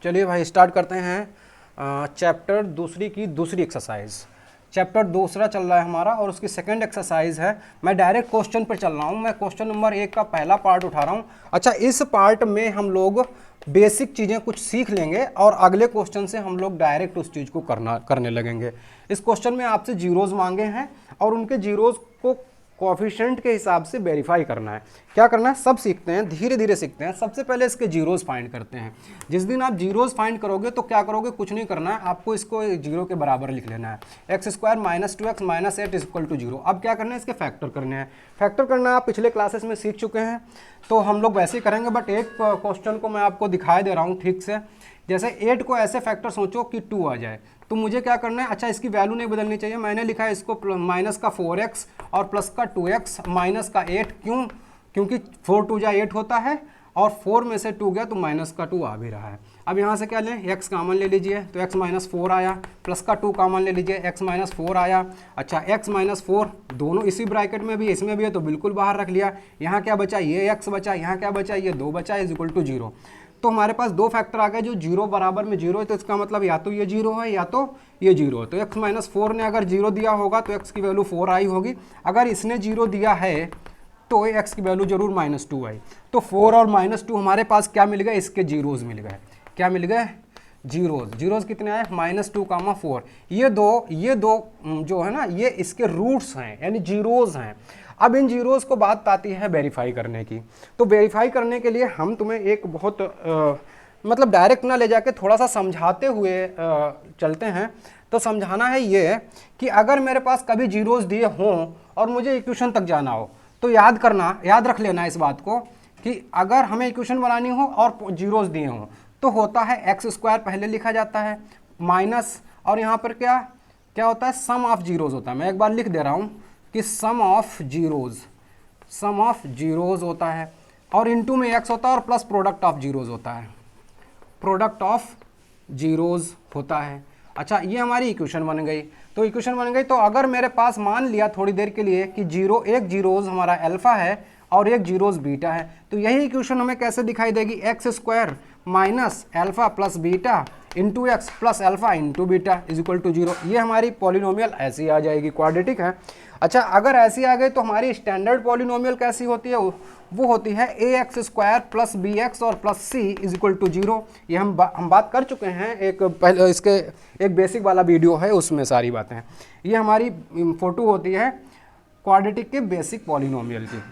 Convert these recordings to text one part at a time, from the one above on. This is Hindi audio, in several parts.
चलिए भाई स्टार्ट करते हैं चैप्टर दूसरी की दूसरी एक्सरसाइज। चैप्टर दूसरा चल रहा है हमारा और उसकी सेकंड एक्सरसाइज है। मैं डायरेक्ट क्वेश्चन पर चल रहा हूँ, मैं क्वेश्चन नंबर 1 का पहला पार्ट उठा रहा हूँ। अच्छा, इस पार्ट में हम लोग बेसिक चीज़ें कुछ सीख लेंगे और अगले क्वेश्चन से हम लोग डायरेक्ट उस चीज़ को करने लगेंगे। इस क्वेश्चन में आपसे जीरोज़ मांगे हैं और उनके जीरोज़ को कोएफिशिएंट के हिसाब से वेरीफाई करना है। क्या करना है, सब सीखते हैं, धीरे धीरे सीखते हैं। सबसे पहले इसके जीरोज़ फाइंड करते हैं। जिस दिन आप जीरोज़ फाइंड करोगे तो क्या करोगे, कुछ नहीं करना है, आपको इसको जीरो के बराबर लिख लेना है। X square minus 2x minus 8 equal to zero. अब क्या करना है, इसके फैक्टर करने हैं। फैक्टर करना आप पिछले क्लासेस में सीख चुके हैं, तो हम लोग वैसे ही करेंगे, बट एक क्वेश्चन को मैं आपको दिखाई दे रहा हूँ ठीक से। जैसे 8 को ऐसे फैक्टर सोचो कि 2 आ जाए, तो मुझे क्या करना है, अच्छा इसकी वैल्यू नहीं बदलनी चाहिए। मैंने लिखा है इसको माइनस का 4x और प्लस का 2x माइनस का 8। क्यों? क्योंकि 4 2 जा 8 होता है और 4 में से 2 गया तो माइनस का 2 आ भी रहा है। अब यहाँ से क्या लें, x कामन ले लीजिए तो x माइनस 4 आया, प्लस का 2 कामन ले लीजिए x माइनस 4 आया। अच्छा, x माइनस 4 दोनों इसी ब्रैकेट में भी इसमें भी है तो बिल्कुल बाहर रख लिया। यहाँ क्या बचा, ये x बचा, यहाँ क्या बचा, ये 2 बचा, इज इक्वल टू 0। तो हमारे पास दो फैक्टर आ गए जो जीरो बराबर में जीरो है, तो इसका मतलब या तो ये जीरो है या तो ये जीरो है। तो x माइनस 4 ने अगर जीरो दिया होगा तो x की वैल्यू 4 आई होगी। अगर इसने जीरो दिया है तो x की वैल्यू जरूर -2 आई। तो 4 और -2 हमारे पास क्या मिल गए, इसके जीरोज मिल गए। क्या मिल गए, जीरोज। जीरोज कितने आए, -2 कामा 4। ये दो जो है ना, ये इसके रूट्स हैं यानी जीरोज हैं। अब इन जीरोज को बात आती है वेरीफाई करने की। तो वेरीफाई करने के लिए हम तुम्हें एक बहुत मतलब डायरेक्ट ना ले जाके थोड़ा सा समझाते हुए चलते हैं। तो समझाना है ये कि अगर मेरे पास कभी जीरोज दिए हों और मुझे इक्वेशन तक जाना हो तो याद रख लेना इस बात को कि अगर हमें इक्वेशन बनानी हो और जीरोज दिए हों तो होता है एक्स स्क्वायर पहले लिखा जाता है माइनस, और यहाँ पर क्या होता है, सम ऑफ जीरोज होता है। मैं एक बार लिख दे रहा हूँ कि सम ऑफ जीरोज होता है, और इनटू में x होता है और प्लस प्रोडक्ट ऑफ जीरोज होता है, प्रोडक्ट ऑफ जीरोज होता है। अच्छा, ये हमारी इक्वेशन बन गई। तो इक्वेशन बन गई, तो अगर मेरे पास मान लिया थोड़ी देर के लिए कि एक जीरोज हमारा अल्फा है और एक जीरोज बीटा है, तो यही इक्वेशन हमें कैसे दिखाई देगी, x square minus alpha plus beta into x plus alpha into beta is equal to 0। ये हमारी पॉलिनोमियल ऐसी आ जाएगी, क्वाड्रेटिक है। अच्छा, अगर ऐसी आ गई तो हमारी स्टैंडर्ड पॉलिनोमियल कैसी होती है, वो होती है ax स्क्वायर प्लस bx और plus c is equal to 0। ये हम बात कर चुके हैं, पहले इसके एक बेसिक वाला वीडियो है उसमें सारी बातें। ये हमारी फोटो होती है क्वाड्रेटिक के बेसिक पॉलिनोमियल की।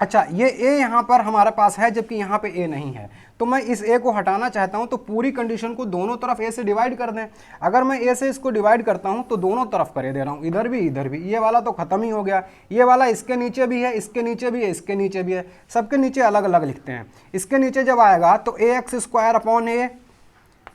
अच्छा, ये a यहाँ पर हमारे पास है जबकि यहाँ पे a नहीं है, तो मैं इस a को हटाना चाहता हूँ। तो पूरी कंडीशन को दोनों तरफ a से डिवाइड कर दें। अगर मैं a से इसको डिवाइड करता हूँ तो दोनों तरफ करे दे रहा हूँ, इधर भी इधर भी। ये वाला तो खत्म ही हो गया, ये वाला इसके नीचे भी है, इसके नीचे भी है, इसके नीचे भी है, सबके नीचे अलग अलग लिखते हैं। इसके नीचे जब आएगा तो ax square upon a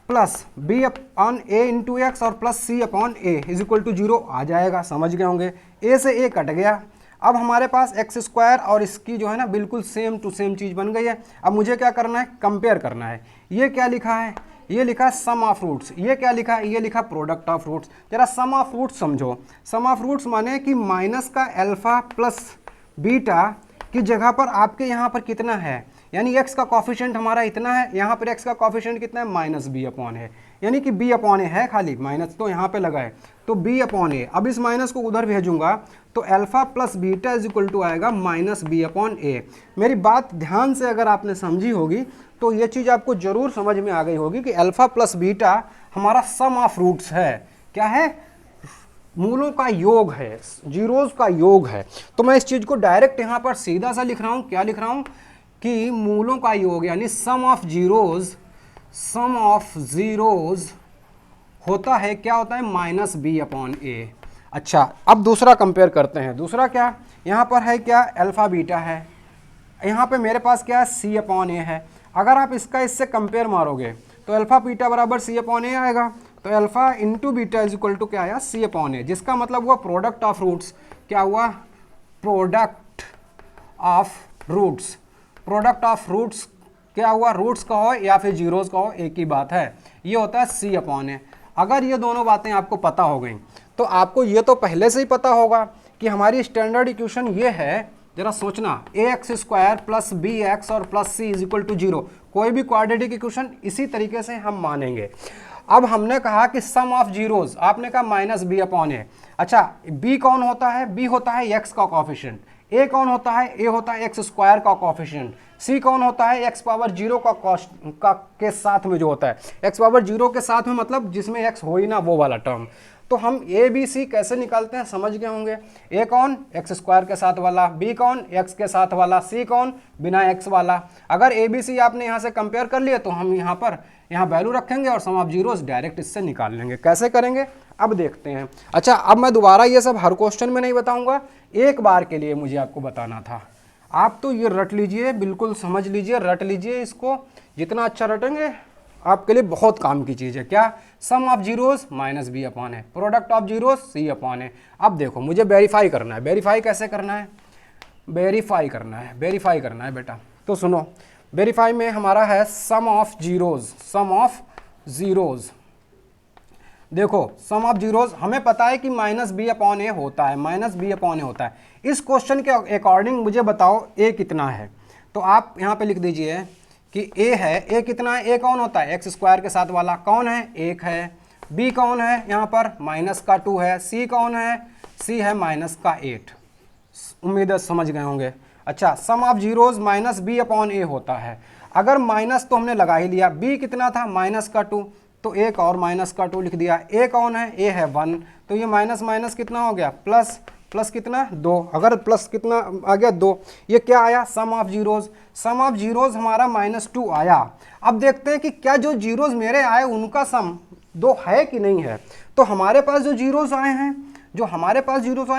plus b upon a into x और plus c upon a is equal to 0 आ जाएगा। समझ गए होंगे, a से a कट गया। अब हमारे पास एक्स स्क्वायर और इसकी जो है ना बिल्कुल सेम टू सेम चीज़ बन गई है। अब मुझे क्या करना है, कंपेयर करना है। ये क्या लिखा है, ये लिखा सम ऑफ रूट्स। ये क्या लिखा है, ये लिखा प्रोडक्ट ऑफ रूट्स। जरा सम ऑफ रूट्स समझो। सम ऑफ रूट्स माने कि माइनस का अल्फा प्लस बीटा की जगह पर आपके यहाँ पर कितना है, यानी x का कॉफिशिएंट हमारा इतना है, यहाँ पर x का कॉफिशिएंट कितना है, माइनस बी अपॉन है, यानी कि b अपॉन ए है, खाली माइनस तो यहाँ पे लगा है तो b अपॉन ए। अब इस माइनस को उधर भेजूंगा तो alpha plus beta is equal to आएगा माइनस बी अपॉन ए। मेरी बात ध्यान से अगर आपने समझी होगी तो ये चीज़ आपको जरूर समझ में आ गई होगी कि अल्फा प्लस बीटा हमारा सम ऑफ रूट्स है। क्या है, मूलों का योग है, जीरोज का योग है। तो मैं इस चीज़ को डायरेक्ट यहाँ पर सीधा सा लिख रहा हूँ। क्या लिख रहा हूँ कि मूलों का योग यानी सम ऑफ जीरोज होता है, क्या होता है, माइनस बी अपॉन ए। अच्छा, अब दूसरा कंपेयर करते हैं। दूसरा क्या, यहाँ पर है क्या, अल्फा बीटा है, यहाँ पे मेरे पास क्या है, सी अपॉन ए है। अगर आप इससे कंपेयर मारोगे तो अल्फा बीटा बराबर सी अपॉन ए आएगा। तो alpha into beta is equal to क्या आया, सी अपॉन ए, जिसका मतलब हुआ प्रोडक्ट ऑफ रूट्स। क्या हुआ, product of roots. Product of roots क्या हुआ, रूट्स का हो या फिर जीरोज का हो, एक ही बात है, ये होता है सी अपॉन ए। अगर ये दोनों बातें आपको पता हो गई तो आपको ये तो पहले से ही पता होगा कि हमारी स्टैंडर्ड इक्वेशन ये है जरा सोचना, a x square plus b x और plus c is equal to 0, कोई भी क्वाड्रेटिक इक्वेशन इसी तरीके से हम मानेंगे। अब हमने कहा कि सम ऑफ जीरोज, आपने कहा माइनस बी अपॉन ए। अच्छा, बी कौन होता है? बी होता है एक्स का कोएफिशिएंट। ए कौन होता है? ए होता है एक्स स्क्वायर का कोएफिशिएंट। सी कौन होता है? एक्स पावर 0 के साथ में जो होता है, एक्स पावर 0 के साथ में मतलब जिसमें एक्स हो ही ना, वो वाला टर्म। तो हम ए बी सी कैसे निकालते हैं समझ गए होंगे। ए कौन? एक्स स्क्वायर के साथ वाला। बी कौन? एक्स के साथ वाला। सी कौन? बिना एक्स वाला। अगर ए बी सी आपने यहाँ से कंपेयर कर लिए तो हम यहाँ वैल्यू रखेंगे और सम ऑफ जीरोस डायरेक्ट इससे निकाल लेंगे। कैसे करेंगे अब देखते हैं। अच्छा, अब मैं दोबारा ये सब हर क्वेश्चन में नहीं बताऊंगा, एक बार के लिए मुझे आपको बताना था। आप तो ये रट लीजिए, बिल्कुल समझ लीजिए, रट लीजिए इसको, जितना अच्छा रटेंगे आपके लिए बहुत काम की चीज़ है। क्या? Sum of zeros minus B upon है, product of zeros c upon है। अब देखो मुझे वेरीफाई करना है। वेरीफाई कैसे करना है? वेरीफाई करना है बेटा। तो सुनो, वेरीफाई में हमारा है सम ऑफ जीरोज। देखो सम ऑफ जीरोज हमें पता है कि माइनस बी अपॉन ए होता है, इस क्वेश्चन के अकॉर्डिंग मुझे बताओ ए कितना है। तो आप यहाँ पे लिख दीजिए कि ए है। ए कितना है? ए कौन होता है? एक्स स्क्वायर के साथ वाला। कौन है? 1 है। बी कौन है? यहाँ पर माइनस का 2 है। सी कौन है? सी है माइनस का 8। उम्मीद है समझ गए होंगे। अच्छा, sum of zeros minus B upon a होता है। अगर माइनस तो हमने लगा ही लिया, बी कितना था? माइनस का 2, तो एक और माइनस का 2 लिख दिया। ए कौन है? ए है 1, तो ये माइनस माइनस कितना हो गया? प्लस। प्लस कितना? 2। अगर प्लस कितना आ गया? 2। ये क्या आया? सम ऑफ जीरोज हमारा -2 आया। अब देखते हैं कि क्या जो जीरोज मेरे आए उनका सम 2 है कि नहीं है। तो हमारे पास जो जीरोज आए हैं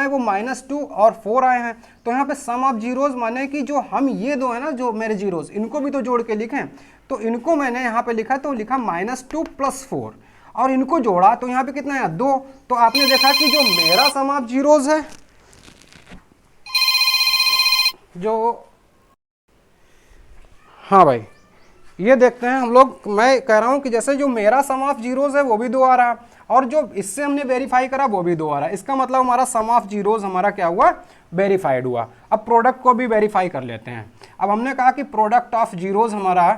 वो -2 और 4 आए हैं। तो यहाँ पे सम ऑफ जीरोज माने कि जो हम ये दो है ना, जो मेरे जीरोज, इनको भी तो जोड़ के लिखें। तो इनको मैंने यहाँ पे लिखा, तो लिखा -2 + 4 और इनको जोड़ा तो यहाँ पे कितना है? 2। तो आपने देखा कि जो मेरा सम ऑफ जीरोज है, हाँ भाई ये देखते हैं हम लोग। मैं कह रहा हूँ कि जैसे जो मेरा सम ऑफ जीरोज है वो भी 2 आ रहा है और जो इससे हमने वेरीफाई करा वो भी 2 आ रहा है। इसका मतलब हमारा सम ऑफ जीरोज हमारा क्या हुआ? वेरीफाइड हुआ। अब प्रोडक्ट को भी वेरीफाई कर लेते हैं। अब हमने कहा कि प्रोडक्ट ऑफ जीरोज हमारा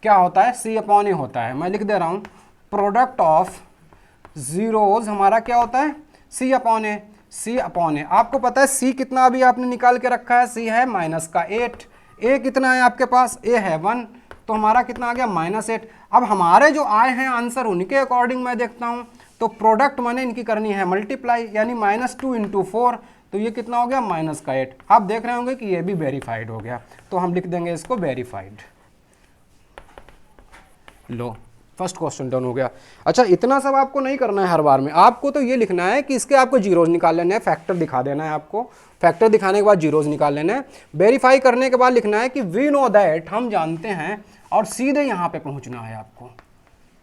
क्या होता है? सी अपॉन ए होता है। मैं लिख दे रहा हूँ, प्रोडक्ट ऑफ जीरोज हमारा क्या होता है? सी अपॉन ए। आपको पता है सी कितना अभी आपने निकाल के रखा है? सी है माइनस का 8। ए कितना है आपके पास? ए है 1, तो हमारा कितना आ गया? -8। अब हमारे जो आए हैं आंसर, उनके अकॉर्डिंग मैं देखता हूँ, तो प्रोडक्ट मैंने इनकी करनी है मल्टीप्लाई, यानी -2 × 4, तो ये कितना हो गया? -8। आप देख रहे होंगे कि ये भी वेरीफाइड हो गया, तो हम लिख देंगे इसको वेरीफाइड। लो, फर्स्ट क्वेश्चन डन हो गया। अच्छा, इतना सब आपको नहीं करना है हर बार में, आपको तो ये लिखना है कि इसके आपको जीरोज निकाल लेने हैं, फैक्टर दिखा देना है आपको, फैक्टर दिखाने के बाद जीरोज निकाल लेने हैं। वेरीफाई करने के बाद लिखना है कि वी नो दैट, हम जानते हैं, और सीधे यहाँ पे पहुँचना है आपको।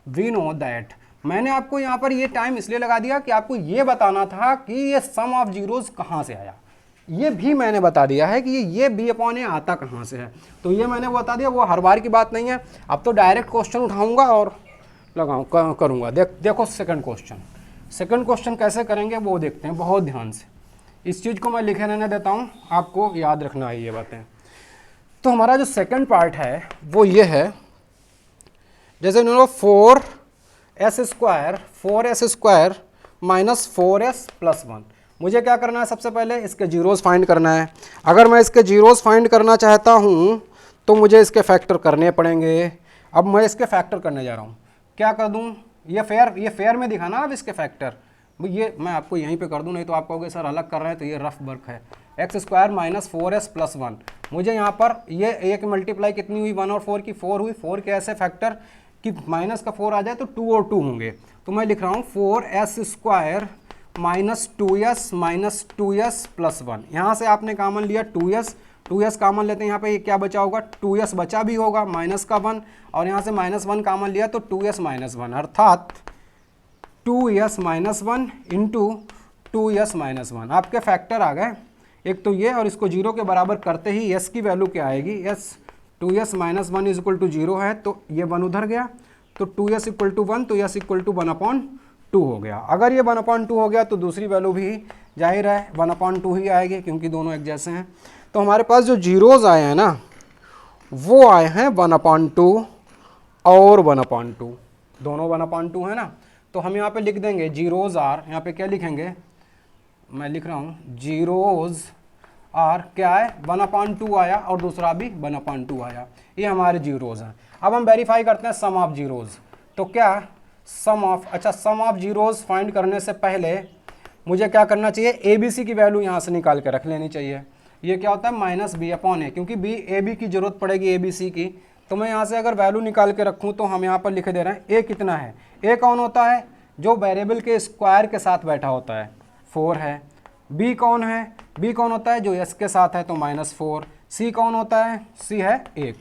वी नो दैट, मैंने आपको यहाँ पर ये टाइम इसलिए लगा दिया कि आपको ये बताना था कि ये सम ऑफ जीरोज कहाँ से आया। ये भी मैंने बता दिया है कि ये बी अपॉन ए आता कहाँ से है, तो ये मैंने बता दिया, वो हर बार की बात नहीं है। अब तो डायरेक्ट क्वेश्चन उठाऊंगा और करूँगा। देखो सेकंड क्वेश्चन कैसे करेंगे वो देखते हैं बहुत ध्यान से। इस चीज़ को मैं लिखे रहने देता हूँ, आपको याद रखना है ये बातें। तो हमारा जो सेकंड पार्ट है वो ये है, जैसे 4s² -4s + 1। मुझे क्या करना है? सबसे पहले इसके जीरोस फाइंड करना है। अगर मैं इसके जीरोस फाइंड करना चाहता हूँ तो मुझे इसके फैक्टर करने पड़ेंगे। अब मैं इसके फैक्टर करने जा रहा हूँ, क्या कर दूँ? ये फेयर में दिखाना अब इसके फैक्टर, ये मैं आपको यहीं पे कर दूँ, नहीं तो आप कहोगे सर अलग कर रहे हैं, तो ये रफ वर्क है। x² -4s + 1, मुझे यहाँ पर ये एक मल्टीप्लाई कितनी हुई? 1 और 4 की 4 हुई। 4 के ऐसे फैक्टर कि माइनस का 4 आ जाए तो 2 और 2 होंगे, तो मैं लिख रहा हूँ 4s² -2s + 1। यहाँ से आपने कॉमन लिया 2s कॉमन लेते हैं, यहाँ पे ये क्या बचा होगा? 2s बचा भी होगा, माइनस का 1, और यहाँ से -1 कॉमन लिया तो 2s - 1, अर्थात 2s - 1 × 2s - 1। आपके फैक्टर आ गए, एक तो ये, और इसको 0 के बराबर करते ही s की वैल्यू क्या आएगी? 2s - 1 = 0 है, तो ये 1 उधर गया, तो 2s = 1, तो s = 1/2 2 हो गया। अगर ये 1/2 हो गया तो दूसरी वैल्यू भी जाहिर है 1/2 ही आएगी, क्योंकि दोनों एक जैसे हैं। तो हमारे पास जो जीरोज़ आए हैं ना, वो आए हैं 1/2 और 1/2, दोनों 1/2 है ना। तो हम यहाँ पे लिख देंगे जीरोज़ आर, यहाँ पे क्या लिखेंगे, मैं लिख रहा हूँ जीरोज़ आर क्या है 1/2 आया और दूसरा भी 1/2 आया, ये हमारे जीरोज़ हैं। अब हम वेरीफाई करते हैं सम ऑफ जीरोज़। तो क्या सम ऑफ, अच्छा सम ऑफ जीरोज़ फाइंड करने से पहले मुझे क्या करना चाहिए, ए बी सी की वैल्यू यहाँ से निकाल के रख लेनी चाहिए। ये क्या होता है -b/a, क्योंकि बी ए बी की जरूरत पड़ेगी ए बी सी की। तो मैं यहाँ से अगर वैल्यू निकाल के रखूँ तो हम यहाँ पर लिख दे रहे हैं ए कितना है, ए कौन होता है, जो वेरिएबल के स्क्वायर के साथ बैठा होता है 4 है। बी कौन है, बी कौन होता है जो एस के साथ है तो -4। सी कौन होता है, सी है 1।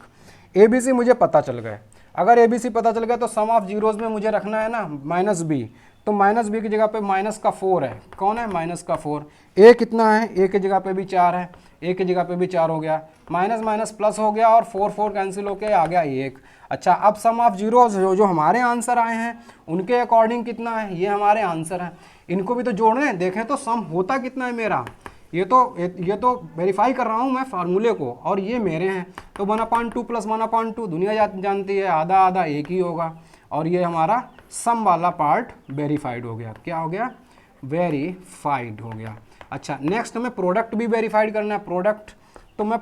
ए बी सी मुझे पता चल गए। अगर ए बी सी पता चल गया तो सम ऑफ जीरोज़ में मुझे रखना है ना -b, तो -b की जगह पे -4 है, कौन है -4। ए कितना है, ए की जगह पे भी 4 है, ए की जगह पे भी 4 हो गया, माइनस माइनस प्लस हो गया और 4 कैंसिल होके आ गया 1। अच्छा अब सम ऑफ जीरोज़ जो हमारे आंसर आए हैं उनके अकॉर्डिंग कितना है, ये हमारे आंसर है, इनको भी तो जोड़ना है, देखें तो सम होता कितना है मेरा। ये तो वेरीफाई कर रहा हूँ मैं फार्मूले को, और ये मेरे हैं। तो 1/2 + 1/2 दुनिया जानती है आधा आधा एक ही होगा, और ये हमारा सम वाला पार्ट वेरीफाइड हो गया। क्या हो गया, वेरीफाइड हो गया। अच्छा नेक्स्ट हमें प्रोडक्ट भी वेरीफाइड करना है। प्रोडक्ट, तो मैं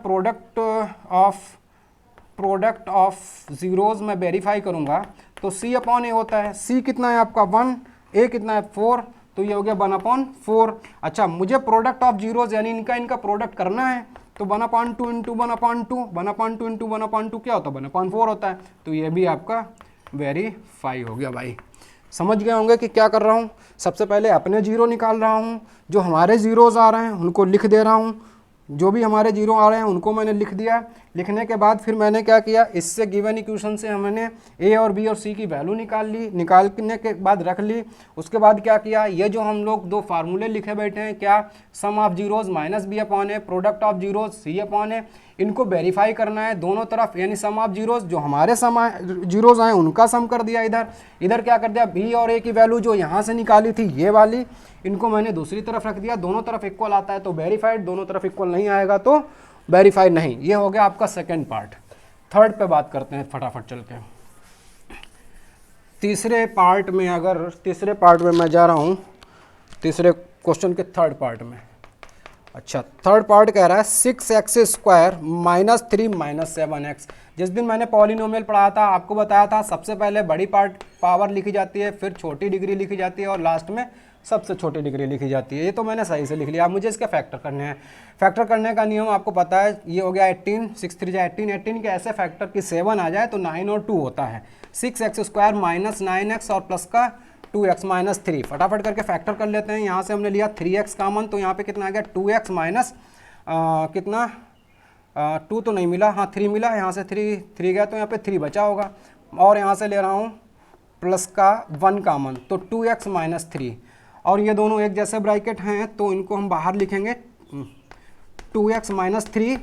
प्रोडक्ट ऑफ जीरोज़ में वेरीफाई करूँगा तो C/A होता है। C कितना है आपका 1, A कितना है 4, तो ये हो गया 1/4। अच्छा मुझे प्रोडक्ट ऑफ जीरोज़ यानी इनका प्रोडक्ट करना है, तो 1/2 × 1/2, 1/2 × 1/2 क्या होता है 1/4 होता है। तो ये भी आपका वेरीफाई हो गया। भाई समझ गए होंगे कि क्या कर रहा हूँ। सबसे पहले अपने जीरो निकाल रहा हूँ, जो हमारे जीरोज़ आ रहे हैं उनको लिख दे रहा हूँ, जो भी हमारे जीरो आ रहे हैं उनको मैंने लिख दिया। लिखने के बाद फिर मैंने क्या किया, इससे गिवन इक्वेशन से हमने ए और बी और सी की वैल्यू निकाल ली, निकालने के बाद रख ली। उसके बाद क्या किया, ये जो हम लोग दो फार्मूले लिखे बैठे हैं, क्या sum of zeros -b/a, product of zeros C/a, इनको वेरीफाई करना है दोनों तरफ, यानी सम ऑफ जीरोज़ जो हमारे जीरोज़ आए उनका सम कर दिया इधर क्या कर दिया, बी और ए की वैल्यू जो यहाँ से निकाली थी ये वाली, इनको मैंने दूसरी तरफ रख दिया। दोनों तरफ इक्वल आता है तो वेरीफाइड, दोनों तरफ इक्वल नहीं आएगा तो वेरीफाइड नहीं। ये हो गया आपका सेकंड पार्ट। थर्ड पे बात करते हैं फटाफट चल के। तीसरे पार्ट में मैं जा रहा हूँ, तीसरे क्वेश्चन के थर्ड पार्ट में। अच्छा थर्ड पार्ट कह रहा है 6x² -3 -7x। जिस दिन मैंने पॉलिनोमियल पढ़ाया था आपको बताया था सबसे पहले बड़ी पावर लिखी जाती है, फिर छोटी डिग्री लिखी जाती है और लास्ट में सबसे छोटी डिग्री लिखी जाती है। ये तो मैंने सही से लिख लिया। अब मुझे इसके फैक्टर करने हैं। फैक्टर करने का नियम आपको पता है, ये हो गया 18, 6 3 18, 18 के ऐसे फैक्टर कि 7 आ जाए तो 9 और 2 होता है। 6x² -9x और प्लस का 2x -3। फटाफट करके फैक्टर कर लेते हैं। यहाँ से हमने लिया 3x कॉमन, तो यहाँ पे कितना आ गया 2x माइनस कितना 2 तो नहीं मिला, हाँ 3 मिला। यहाँ से 3 गया तो यहाँ पे 3 बचा होगा, और यहाँ से ले रहा हूँ प्लस का 1 कॉमन, तो 2x -3। और ये दोनों एक जैसे ब्रैकेट हैं तो इनको हम बाहर लिखेंगे 2x -3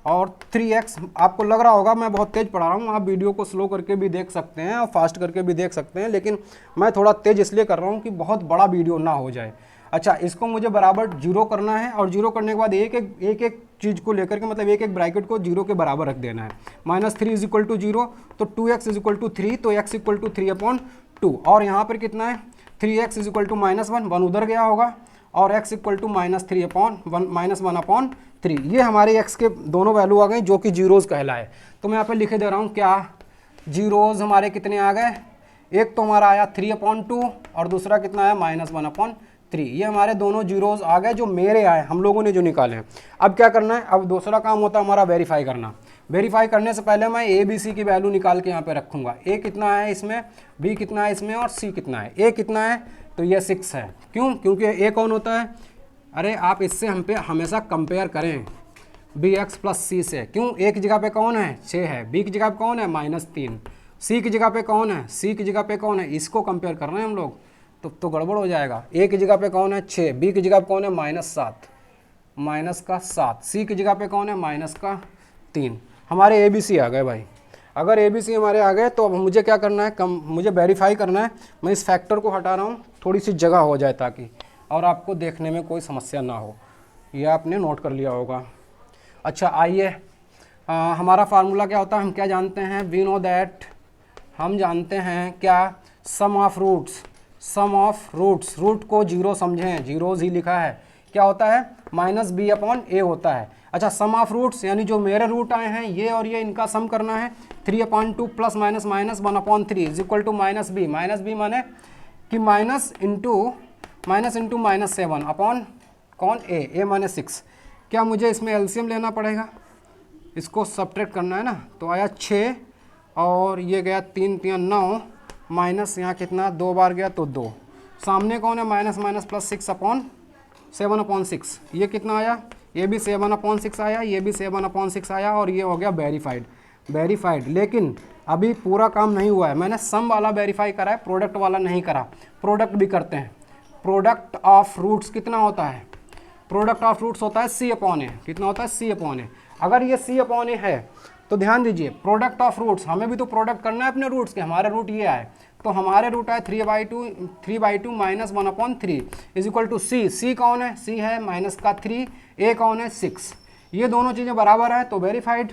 और 3x। आपको लग रहा होगा मैं बहुत तेज़ पढ़ा रहा हूँ, आप वीडियो को स्लो करके भी देख सकते हैं और फास्ट करके भी देख सकते हैं, लेकिन मैं थोड़ा तेज़ इसलिए कर रहा हूँ कि बहुत बड़ा वीडियो ना हो जाए। अच्छा इसको मुझे बराबर जीरो करना है, और जीरो करने के बाद एक एक चीज़ को लेकर के, मतलब एक एक ब्रैकेट को जीरो के बराबर रख देना है। -3 = 0, तो 2x = 3, तो x = 3/2। और यहाँ पर कितना है 3x = -1, 1 उधर गया होगा, और x = -1/3। ये हमारे x के दोनों वैल्यू आ गए जो कि जीरोज़ कहलाए। तो मैं यहाँ पे लिखे दे रहा हूँ क्या जीरोज़ हमारे कितने आ गए, एक तो हमारा आया 3/2 और दूसरा कितना आया -1/3। ये हमारे दोनों जीरोज़ आ गए जो मेरे आए, हम लोगों ने जो निकाले हैं। अब क्या करना है, अब दूसरा काम होता है हमारा वेरीफाई करना। वेरीफाई करने से पहले मैं ए बी सी की वैल्यू निकाल के यहाँ पे रखूँगा। ए कितना है इसमें, बी कितना है इसमें, और सी कितना है। ए कितना है तो ये 6 है। क्यों, क्योंकि ए कौन होता है, अरे आप इससे हम पे हमेशा कंपेयर करें bx + c से। क्यों, ए की जगह पे कौन है 6 है, बी की जगह पे कौन है -3, सी की जगह पे कौन है, सी की जगह पे कौन है, इसको कंपेयर कर रहे हैं हम लोग, तो गड़बड़ हो जाएगा। ए की जगह पे कौन है 6, बी की जगह पे कौन है -7, सी की जगह पे कौन है -3। हमारे ए बी सी आ गए भाई। अगर ए बी सी हमारे आ गए तो अब मुझे क्या करना है, मुझे वेरीफाई करना है। मैं इस फैक्टर को हटा रहा हूँ, थोड़ी सी जगह हो जाए ताकि, और आपको देखने में कोई समस्या ना हो। ये आपने नोट कर लिया होगा। अच्छा आइए, हमारा फार्मूला क्या होता है, हम क्या जानते हैं, वी नो दैट, हम जानते हैं क्या, sum of roots, sum of roots, root को जीरो समझें, जीरोज ही लिखा है, क्या होता है, माइनस बी अपॉन ए होता है। अच्छा सम ऑफ रूट्स यानी जो मेरे रूट आए हैं ये और ये, इनका सम करना है, 3/2 plus minus minus 1/3 is equal to minus B माने कि माइनस इंटू -7 अपॉन कौन, ए माने 6। क्या मुझे इसमें एलसीएम लेना पड़ेगा, इसको सब्ट्रैक्ट करना है ना, तो आया 6 और ये गया 3 3 9 माइनस यहाँ कितना 2 बार गया तो 2, सामने कौन है माइनस माइनस प्लस 7/6, ये कितना आया, ये भी 7/6 आया, ये भी 7/6 आया, और ये हो गया वेरीफाइड। लेकिन अभी पूरा काम नहीं हुआ है, मैंने सम वाला वेरीफाई करा है, प्रोडक्ट वाला नहीं करा। प्रोडक्ट भी करते हैं। प्रोडक्ट ऑफ रूट्स कितना होता है, प्रोडक्ट ऑफ रूट्स होता है C/A, कितना होता है C/A। अगर ये C/A है तो ध्यान दीजिए, प्रोडक्ट ऑफ रूट्स, हमें भी तो प्रोडक्ट करना है अपने रूट्स के, हमारे रूट ये आए तो हमारे रूट आए 3/2 माइनस 1/3 इज इक्वल टू C कौन है, C है माइनस का 3, A कौन है 6, ये दोनों चीज़ें बराबर है तो वेरीफाइड।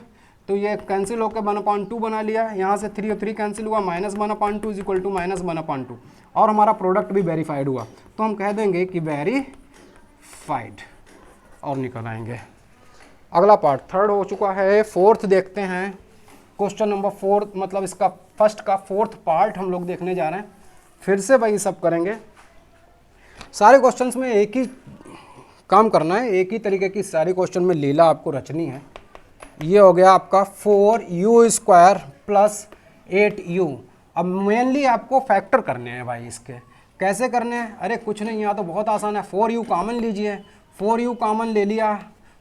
तो ये कैंसिल होकर 1/2 बना लिया, यहाँ से 3 और 3 कैंसिल हुआ, -1/2 इज इक्वल टू -1/2, और हमारा प्रोडक्ट भी वेरीफाइड हुआ, तो हम कह देंगे कि वेरीफाइड और निकल आएंगे। अगला पार्ट थर्ड हो चुका है, फोर्थ देखते हैं। क्वेश्चन नंबर 4, मतलब इसका फर्स्ट का फोर्थ पार्ट हम लोग देखने जा रहे हैं। फिर से वही सब करेंगे, सारे क्वेश्चंस में एक ही काम करना है, एक ही तरीके की सारी क्वेश्चन में लीला आपको रचनी है। ये हो गया आपका 4u² प्लस 8u। अब मेनली आपको फैक्टर करने हैं भाई, इसके कैसे करने हैं, अरे कुछ नहीं, यहाँ तो बहुत आसान है, 4u कॉमन लीजिए, 4u कॉमन ले लिया,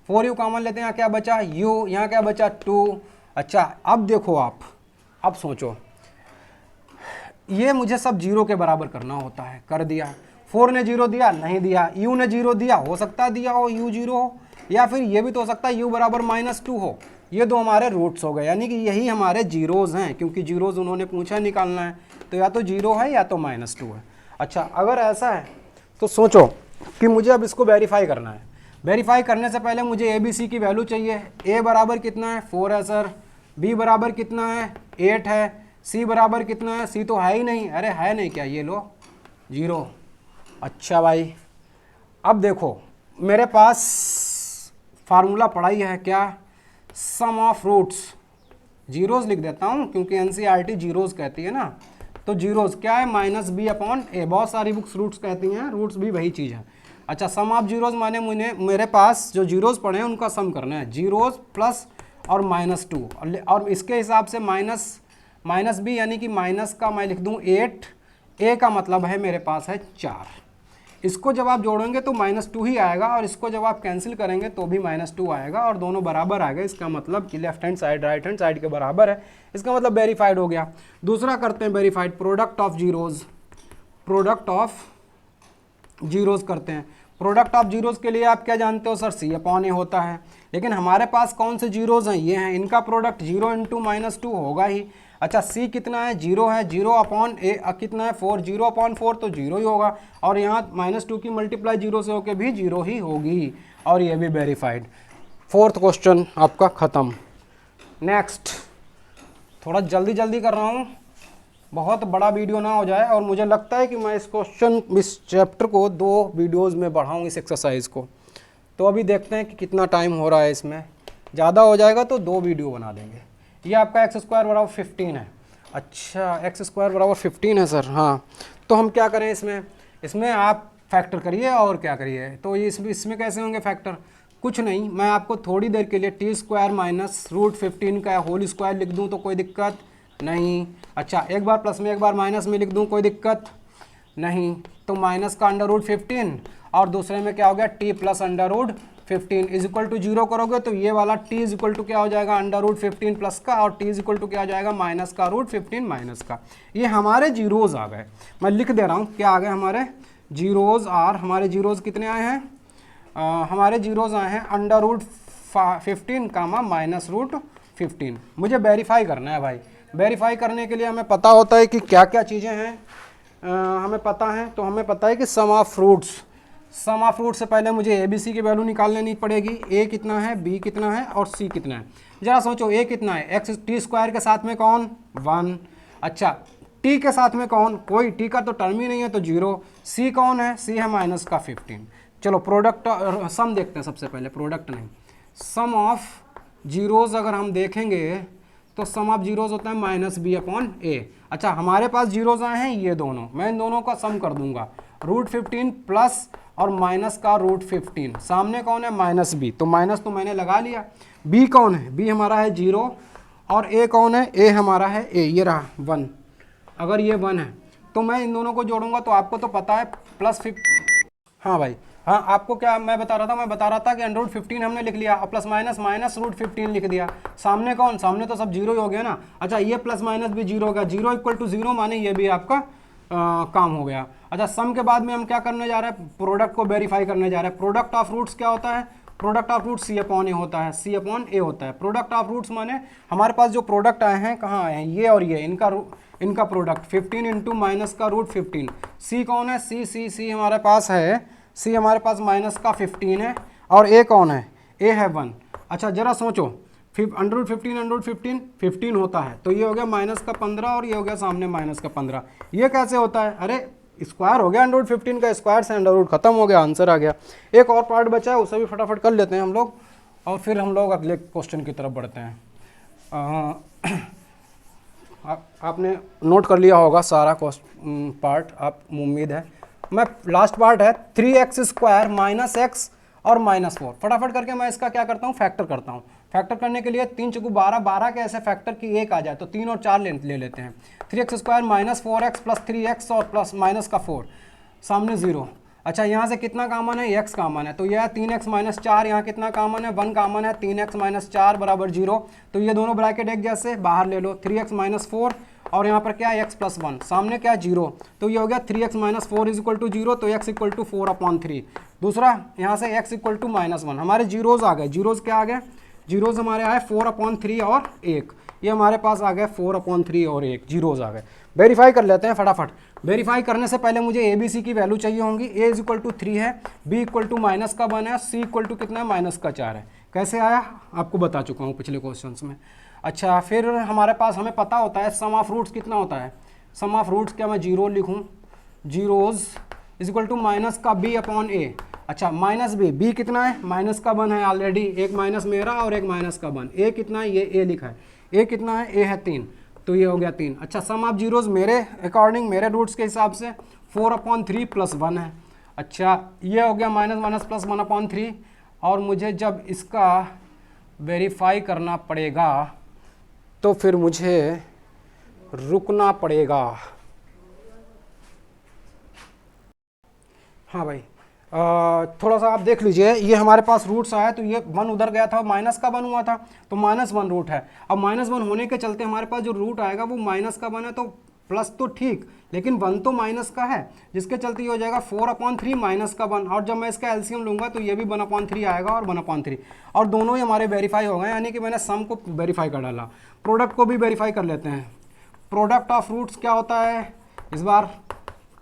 4u कॉमन लेते हैं, यहाँ क्या बचा u, यहाँ क्या बचा 2। अच्छा अब देखो आप, अब सोचो, ये मुझे सब जीरो के बराबर करना होता है, कर दिया। 4 ने 0 दिया, नहीं दिया, u ने 0 दिया, हो सकता है दिया हो u 0 हो, या फिर ये भी तो हो सकता है u बराबर -2 हो। ये दो हमारे रूट्स हो गए, यानी कि यही हमारे जीरोज़ हैं, क्योंकि जीरोज़ उन्होंने पूछा निकालना है, तो या तो 0 है या तो -2 है। अच्छा अगर ऐसा है तो सोचो कि मुझे अब इसको वेरीफाई करना है। वेरीफाई करने से पहले मुझे ए बी सी की वैल्यू चाहिए। a बराबर कितना है 4 है सर, b बराबर कितना है 8 है, c बराबर कितना है, c तो है ही नहीं, अरे है नहीं क्या, ये लो 0। अच्छा भाई अब देखो मेरे पास फार्मूला पढ़ा ही है क्या, सम ऑफ रूट्स, जीरोज़ लिख देता हूँ क्योंकि एनसीईआरटी जीरोज़ कहती है ना, तो जीरोज़ क्या है -b/a, बहुत सारी बुक्स रूट्स कहती हैं, रूट्स भी वही चीज़ है। अच्छा सम ऑफ जीरोज़ माने मुझे मेरे पास जो जीरोज़ पड़े हैं उनका सम करना है, जीरोज़ प्लस और -2, और इसके हिसाब से माइनस b यानी कि माइनस का मैं लिख दूँ 8, a का मतलब है मेरे पास है 4। इसको जब आप जोड़ेंगे तो -2 ही आएगा, और इसको जब आप कैंसिल करेंगे तो भी -2 आएगा, और दोनों बराबर आएगा, इसका मतलब कि left hand side right hand side के बराबर है, इसका मतलब वेरीफाइड हो गया। दूसरा करते हैं verified, product of zeros, product of zeros करते हैं। प्रोडक्ट ऑफ जीरोज़ के लिए आप क्या जानते हो सर, C/A होता है, लेकिन हमारे पास कौन से जीरोज़ हैं, ये हैं, इनका प्रोडक्ट 0 × -2 होगा ही। अच्छा C कितना है 0 है, 0/a कितना है 4, 0/4 तो 0 ही होगा, और यहाँ -2 की मल्टीप्लाई 0 से होके भी 0 ही होगी, और ये भी वेरीफाइड। फोर्थ क्वेश्चन आपका ख़त्म। नेक्स्ट, थोड़ा जल्दी जल्दी कर रहा हूँ, बहुत बड़ा वीडियो ना हो जाए, और मुझे लगता है कि मैं इस चैप्टर को 2 वीडियोज़ में बढ़ाऊँ इस एक्सरसाइज को। तो अभी देखते हैं कि कितना टाइम हो रहा है, इसमें ज़्यादा हो जाएगा तो 2 वीडियो बना देंगे। ये आपका x² बराबर 15 है। अच्छा x² बराबर 15 है सर, हाँ, तो हम क्या करें, इसमें आप फैक्टर करिए और क्या करिए, तो ये इसमें कैसे होंगे फैक्टर, कुछ नहीं, मैं आपको थोड़ी देर के लिए t² माइनस √15 का होल स्क्वायर लिख दूँ तो कोई दिक्कत नहीं। अच्छा एक बार प्लस में एक बार माइनस में लिख दूँ, कोई दिक्कत नहीं, तो माइनस का √15, और दूसरे में क्या हो गया t plus √15 is equal to 0 करोगे तो ये वाला t इज इक्वल टू क्या हो जाएगा √15 प्लस का, और t इज इक्वल टू क्या हो जाएगा माइनस का √15 माइनस का। ये हमारे जीरोज़ आ गए, मैं लिख दे रहा हूँ क्या आ गए हमारे जीरोज़। हमारे जीरोज़ कितने आए हैं, हमारे जीरोज़ आए हैं √15 (-15) 15। मुझे वेरीफाई करना है भाई। वेरीफाई करने के लिए हमें पता होता है कि क्या क्या चीज़ें हैं, हमें पता है। तो हमें पता है कि sum of fruits, sum of fruit से पहले मुझे ए बी सी की वैल्यू निकाल लेनी पड़ेगी। ए कितना है, बी कितना है और सी कितना है। जरा सोचो, ए कितना है, एक्स टी स्क्वायर के साथ में कौन 1, अच्छा टी के साथ में कौन, कोई टी का तो टर्म ही नहीं है तो 0। सी कौन है, सी है माइनस का 15। चलो प्रोडक्ट सम देखते हैं सबसे पहले, प्रोडक्ट नहीं, सम ऑफ जीरोज़ अगर हम देखेंगे तो सम ऑफ जीरोज़ होता है माइनस बी अपॉन ए। अच्छा हमारे पास जीरोज़ आए हैं ये दोनों, मैं इन दोनों का सम कर दूंगा, √15 प्लस और माइनस का √15, सामने कौन है माइनस बी, तो माइनस तो मैंने लगा लिया। बी कौन है, बी हमारा है 0 और ए कौन है, ए हमारा है ए, ये रहा 1। अगर ये 1 है तो मैं इन दोनों को जोड़ूंगा तो आपको तो पता है +50। हाँ भाई, हाँ आपको क्या मैं बता रहा था कि √15 हमने लिख लिया और प्लस माइनस माइनस √15 लिख दिया। सामने कौन, सामने तो सब 0 ही हो गया ना। अच्छा ये प्लस माइनस भी 0 हो गया, 0 = 0 माने ये भी आपका काम हो गया। अच्छा सम के बाद में हम क्या करने जा रहे हैं, प्रोडक्ट को वेरीफाई करने जा रहे हैं। प्रोडक्ट ऑफ रूट्स क्या होता है, product of roots C upon a होता है, C अपॉन ए होता है। प्रोडक्ट ऑफ रूट्स माने हमारे पास जो प्रोडक्ट आए हैं कहाँ आए हैं, ये और ये, इनका प्रोडक्ट 15 इंटू माइनस का √15। C कौन है, C हमारे पास है, C हमारे पास माइनस का 15 है और A कौन है, A है 1। अच्छा जरा सोचो, √15 15 होता है तो ये हो गया माइनस का 15 और ये हो गया सामने माइनस का 15। ये कैसे होता है, अरे स्क्वायर हो गया, √15 का स्क्वायर से √ खत्म हो गया, आंसर आ गया। एक और पार्ट बचा है उसे भी फटाफट कर लेते हैं हम लोग और फिर हम लोग अगले क्वेश्चन की तरफ बढ़ते हैं। आपने नोट कर लिया होगा सारा पार्ट, आप उम्मीद है। मैं लास्ट पार्ट है 3x² - x और -4। फटाफट करके मैं इसका क्या करता हूँ, फैक्टर करता हूँ। फैक्टर करने के लिए 3 × 12 12 के ऐसे फैक्टर की 1 आ जाए तो 3 और 4 ले लेते हैं। 3x² - 4x + 3x और प्लस माइनस का 4, सामने 0। अच्छा यहाँ से कितना कामन है, x कामन है तो यह 3x - 4, यहाँ कितना कामन है 1 कामन है, 3x - 4 = 0। तो ये दोनों ब्रैकेट एक जैसे बाहर ले लो, 3x - 4 और यहाँ पर क्या है x + 1, सामने क्या है 0। तो ये हो गया 3x - 4 = 0 तो x = 4/3। दूसरा यहाँ से x = -1, हमारे जीरोज़ आ गए। जीरोज़ क्या आ गए, जीरोज़ हमारे आए 4/3 और 1, ये हमारे पास आ गए 4/3 और 1 जीरोज़ आ गए। वेरीफाई कर लेते हैं फटाफट। वेरीफाई करने से पहले मुझे ABC की वैल्यू चाहिए होंगी। A = 3 है, B = -1 है, C = कितना है -4 है। कैसे आया आपको बता चुका हूँ पिछले क्वेश्चंस में। अच्छा फिर हमारे पास हमें पता होता है सम ऑफ रूट्स कितना होता है। सम ऑफ रूट्स क्या मैं 0 लिखूँ, जीरोज़ = माइनस का B/A। अच्छा माइनस बी कितना है, माइनस का 1 है ऑलरेडी, एक माइनस मेरा और एक माइनस का 1। ए कितना है, ये ए लिखा है, ए कितना है, ए है 3 तो ये हो गया 3। अच्छा सम ऑफ जीरोज़ मेरे अकॉर्डिंग, मेरे रूट्स के हिसाब से 4/3 + 1 है। अच्छा ये हो गया माइनस प्लस 1/3 और मुझे जब इसका वेरीफाई करना पड़ेगा तो फिर मुझे रुकना पड़ेगा। हाँ भाई थोड़ा सा आप देख लीजिए, ये हमारे पास रूट्स आया तो ये 1 उधर गया था, माइनस का 1 हुआ था तो -1 रूट है। अब -1 होने के चलते हमारे पास जो रूट आएगा वो माइनस का 1 है तो प्लस तो ठीक, लेकिन 1 तो माइनस का है, जिसके चलते ये हो जाएगा 4/3 माइनस का 1। और जब मैं इसका एलसीएम लूंगा तो ये भी 1/3 आएगा और 1/3 और दोनों ही हमारे वेरीफाई हो गए, यानी कि मैंने सम को वेरीफाई कर डाला। प्रोडक्ट को भी वेरीफाई कर लेते हैं। प्रोडक्ट ऑफ रूट्स क्या होता है इस बार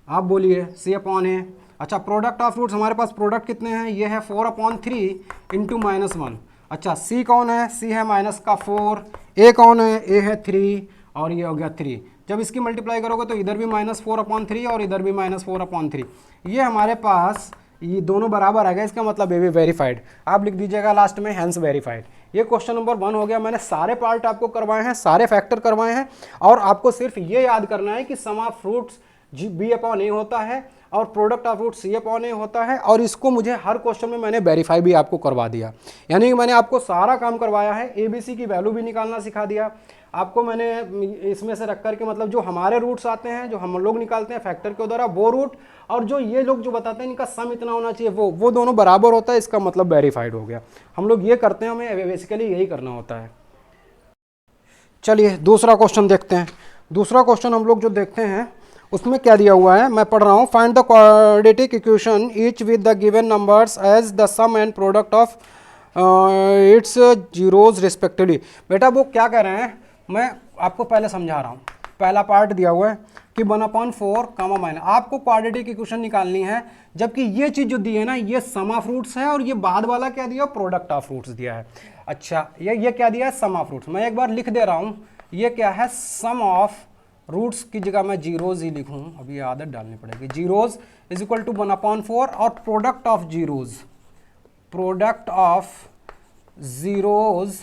आप बोलिए, C/A। अच्छा प्रोडक्ट ऑफ रूट्स हमारे पास प्रोडक्ट कितने हैं, ये है 4/3 × -1। अच्छा C कौन है, C है माइनस का 4, A कौन है, A है 3 और ये हो गया 3। जब इसकी मल्टीप्लाई करोगे तो इधर भी -4/3 और इधर भी -4/3, ये हमारे पास ये दोनों बराबर आ गए, इसका मतलब ये भी वेरीफाइड। आप लिख दीजिएगा लास्ट में हैंस वेरीफाइड। ये क्वेश्चन नंबर 1 हो गया। मैंने सारे पार्ट आपको करवाए हैं, सारे फैक्टर करवाए हैं और आपको सिर्फ ये याद करना है कि सम ऑफ फ्रूट्स B/A होता है और प्रोडक्ट ऑफ रूट C/A होता है। और इसको मुझे हर क्वेश्चन में मैंने वेरीफाई भी आपको करवा दिया, यानी कि मैंने आपको सारा काम करवाया है। ABC की वैल्यू भी निकालना सिखा दिया आपको मैंने, इसमें से रख करके मतलब जो हमारे रूट्स आते हैं, जो हम लोग निकालते हैं फैक्टर के द्वारा वो रूट, और जो ये लोग जो बताते हैं इनका सम इतना होना चाहिए वो दोनों बराबर होता है, इसका मतलब वेरीफाइड हो गया। हम लोग ये करते हैं, हमें बेसिकली यही करना होता है। चलिए दूसरा क्वेश्चन देखते हैं। दूसरा क्वेश्चन हम लोग जो देखते हैं उसमें क्या दिया हुआ है, मैं पढ़ रहा हूँ। Find the quadratic equation each with the given numbers as the sum and product of its zeroes respectively. बेटा वो क्या कह रहे हैं, मैं आपको पहले समझा रहा हूँ। पहला पार्ट दिया हुआ है कि 1/4 कामा माइनस, आपको क्वाड्रेटिक इक्वेशन निकालनी है, जबकि ये चीज़ जो दी है ना ये सम ऑफ रूट्स है और ये बाद वाला क्या दिया, प्रोडक्ट ऑफ रूट्स दिया है। अच्छा ये क्या दिया है, सम ऑफ रूट्स। मैं एक बार लिख दे रहा हूँ, ये क्या है, सम ऑफ रूट्स की जगह मैं जीरोज ही लिखूँ, अभी आदत डालनी पड़ेगी। जीरोज इज इक्वल टू 1/4 और product of zeroes, product of zeroes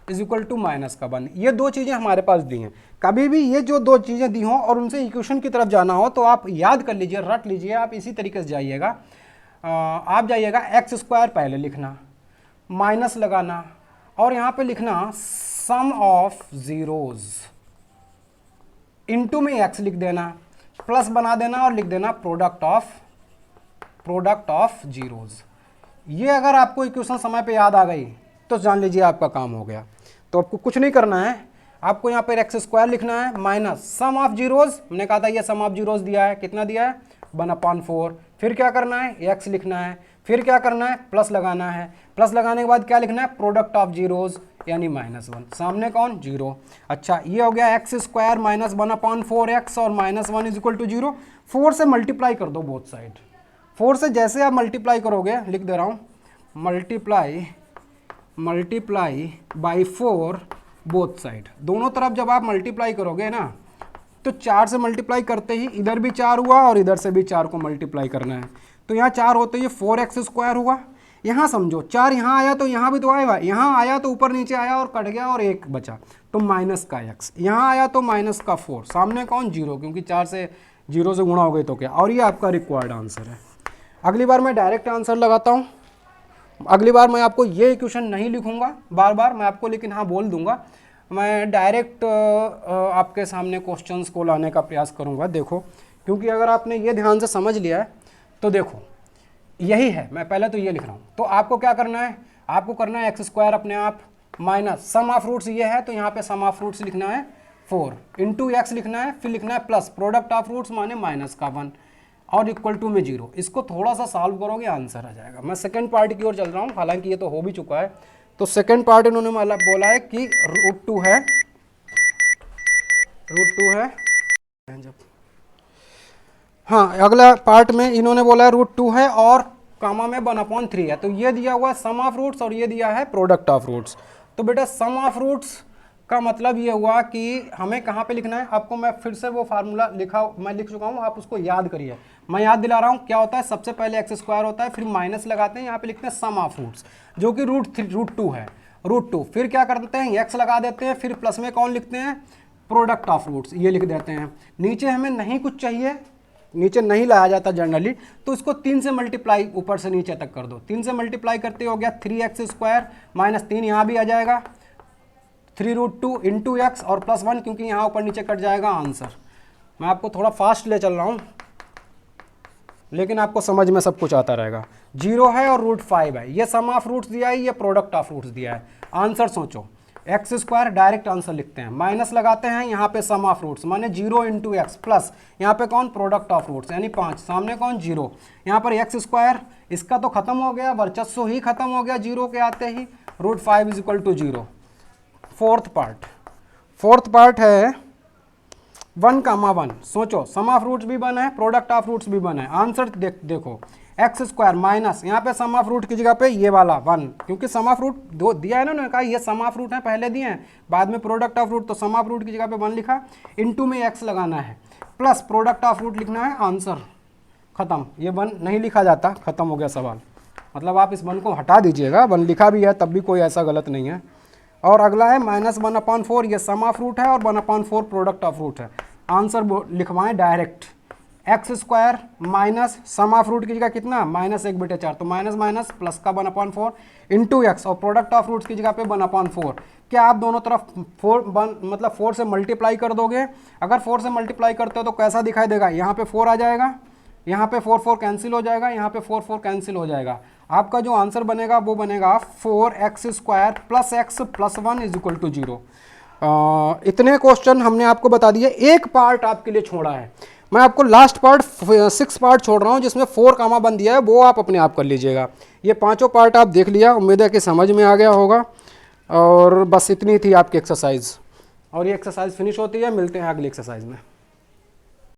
is equal to minus का 1। ये दो चीज़ें हमारे पास दी हैं। कभी भी ये जो दो चीज़ें दी हों और उनसे इक्वेशन की तरफ जाना हो तो आप याद कर लीजिए, रट लीजिए, आप इसी तरीके से जाइएगा। आप जाइएगा x² पहले लिखना, माइनस लगाना और यहाँ पे लिखना सम ऑफ जीरोज, इनटू में x लिख देना, प्लस बना देना और लिख देना प्रोडक्ट ऑफ जीरोज। ये अगर आपको इक्वेशन समय पे याद आ गई तो जान लीजिए आपका काम हो गया। तो आपको कुछ नहीं करना है, आपको यहाँ पर x² लिखना है माइनस सम ऑफ जीरोज, हमने कहा था ये सम ऑफ जीरोज दिया है, कितना दिया है 1/4। फिर क्या करना है, x लिखना है, फिर क्या करना है, प्लस लगाना है, प्लस लगाने के बाद क्या लिखना है, प्रोडक्ट ऑफ जीरोज यानी -1, सामने कौन, 0। अच्छा ये हो गया x² माइनस 1/4x और -1 इज इक्वल टू 0। 4 से मल्टीप्लाई कर दो बोथ साइड, 4 से जैसे आप मल्टीप्लाई करोगे, लिख दे रहा हूँ, मल्टीप्लाई बाई 4 बोथ साइड, दोनों तरफ जब आप मल्टीप्लाई करोगे ना तो 4 से मल्टीप्लाई करते ही इधर भी 4 हुआ और इधर से भी 4 को मल्टीप्लाई करना है, तो यहाँ 4 होते ही 4x² हुआ। यहाँ समझो 4 यहाँ आया तो यहाँ भी तो आएगा, यहाँ आया तो ऊपर नीचे आया और कट गया और 1 बचा तो माइनस का x, यहाँ आया तो माइनस का 4, सामने कौन 0, क्योंकि 4 से 0 से गुणा हो गई तो क्या, और ये आपका रिक्वायर्ड आंसर है। अगली बार मैं डायरेक्ट आंसर लगाता हूँ, अगली बार मैं आपको ये इक्वेशन नहीं लिखूंगा बार बार मैं आपको, लेकिन हाँ बोल दूंगा, मैं डायरेक्ट आपके सामने क्वेश्चंस को लाने का प्रयास करूंगा। देखो क्योंकि अगर आपने ये ध्यान से समझ लिया है तो देखो यही है, मैं पहले तो ये लिख रहा हूँ। तो आपको क्या करना है, आपको करना है x² अपने आप माइनस सम ऑफ रूट्स ये है तो यहाँ पे सम ऑफ रूट्स लिखना है 4 इंटू x लिखना है, फिर लिखना है प्लस प्रोडक्ट ऑफ रूट्स माने माइनस का 1 और इक्वल टू में 0। इसको थोड़ा सा सॉल्व करोगे आंसर आ जाएगा। मैं सेकंड पार्ट की ओर चल रहा हूँ, हालांकि ये तो हो भी चुका है। तो सेकंड पार्ट इन्होंने बोला है कि √2 है जब, हाँ अगला पार्ट में इन्होंने बोला है √2 है और कामा में 1/3 है। तो ये दिया हुआ है सम ऑफ रूट्स और ये दिया है प्रोडक्ट ऑफ रूट्स। तो बेटा सम ऑफ रूट्स का मतलब ये हुआ कि हमें कहाँ पे लिखना है, आपको मैं फिर से वो फार्मूला मैं लिख चुका हूँ, आप उसको याद करिए। मैं याद दिला रहा हूँ क्या होता है, सबसे पहले x² होता है, फिर माइनस लगाते हैं, यहाँ पे लिखते हैं सम ऑफ रूट्स जो कि √2 है, √2। फिर क्या करते हैं, x लगा देते हैं, फिर प्लस में कौन लिखते हैं, प्रोडक्ट ऑफ रूट्स, ये लिख देते हैं। नीचे हमें नहीं कुछ चाहिए, नीचे नहीं लाया जाता जनरली, तो इसको 3 से मल्टीप्लाई ऊपर से नीचे तक कर दो। 3 से मल्टीप्लाई करते हो गया 3x² माइनस 3 यहाँ भी आ जाएगा, 3√2 इंटू एक्स और प्लस 1, क्योंकि यहाँ ऊपर नीचे कट जाएगा आंसर। मैं आपको थोड़ा फास्ट ले चल रहा हूँ लेकिन आपको समझ में सब कुछ आता रहेगा। 0 है और √5 है, ये सम ऑफ रूट्स दिया है, ये प्रोडक्ट ऑफ रूट्स दिया है। आंसर सोचो, x² डायरेक्ट आंसर लिखते हैं, माइनस लगाते हैं, यहाँ पे सम ऑफ रूट्स माने 0 इंटू एक्स प्लस यहाँ पे कौन प्रोडक्ट ऑफ रूट्स यानी 5, सामने कौन 0, यहाँ पर x², इसका तो खत्म हो गया, वर्चस्व ही खत्म हो गया 0 के आते ही, √5 is equal to 0। Fourth part है 1,1। सोचो सम ऑफ रूट्स भी बना है, प्रोडक्ट ऑफ रूट्स भी बना है। आंसर देखो x² माइनस यहाँ पे सम ऑफ रूट की जगह पे ये वाला 1, क्योंकि सम ऑफ रूट दो दिया है ना, उन्होंने कहा ये सम ऑफ रूट है, पहले दिए हैं, बाद में प्रोडक्ट ऑफ रूट, तो सम ऑफ रूट की जगह पे 1 लिखा, इनटू में x लगाना है, प्लस प्रोडक्ट ऑफ रूट लिखना है, आंसर खत्म। ये 1 नहीं लिखा जाता, खत्म हो गया सवाल, मतलब आप इस 1 को हटा दीजिएगा, 1 लिखा भी है तब भी कोई ऐसा गलत नहीं है। और अगला है -1/4, ये सम ऑफ रूट है और 1/4 प्रोडक्ट ऑफ रूट है। आंसर लिखवाएं direct, x² minus sum of root की जगह कितना -1/4, तो माइनस माइनस प्लस का 1/4 इंटू एक्स और प्रोडक्ट ऑफ रूट्स की जगह पे 1/4। क्या आप दोनों तरफ 4 से मल्टीप्लाई कर दोगे? अगर 4 से मल्टीप्लाई करते हो तो कैसा दिखाई देगा, यहाँ पे 4 आ जाएगा, यहाँ पे 4 कैंसिल हो जाएगा, यहाँ पे 4 कैंसिल हो जाएगा। आपका जो आंसर बनेगा वो बनेगा 4x² plus x plus 1 is equal to 0। इतने क्वेश्चन हमने आपको बता दिए, एक पार्ट आपके लिए छोड़ा है, मैं आपको लास्ट पार्ट 6 पार्ट छोड़ रहा हूँ जिसमें 4 कामा बन दिया है, वो आप अपने आप कर लीजिएगा। ये पांचों पार्ट आप देख लिया, उम्मीद है कि समझ में आ गया होगा। और बस इतनी थी आपकी एक्सरसाइज, और ये एक्सरसाइज फिनिश होती है। मिलते हैं अगली एक्सरसाइज में।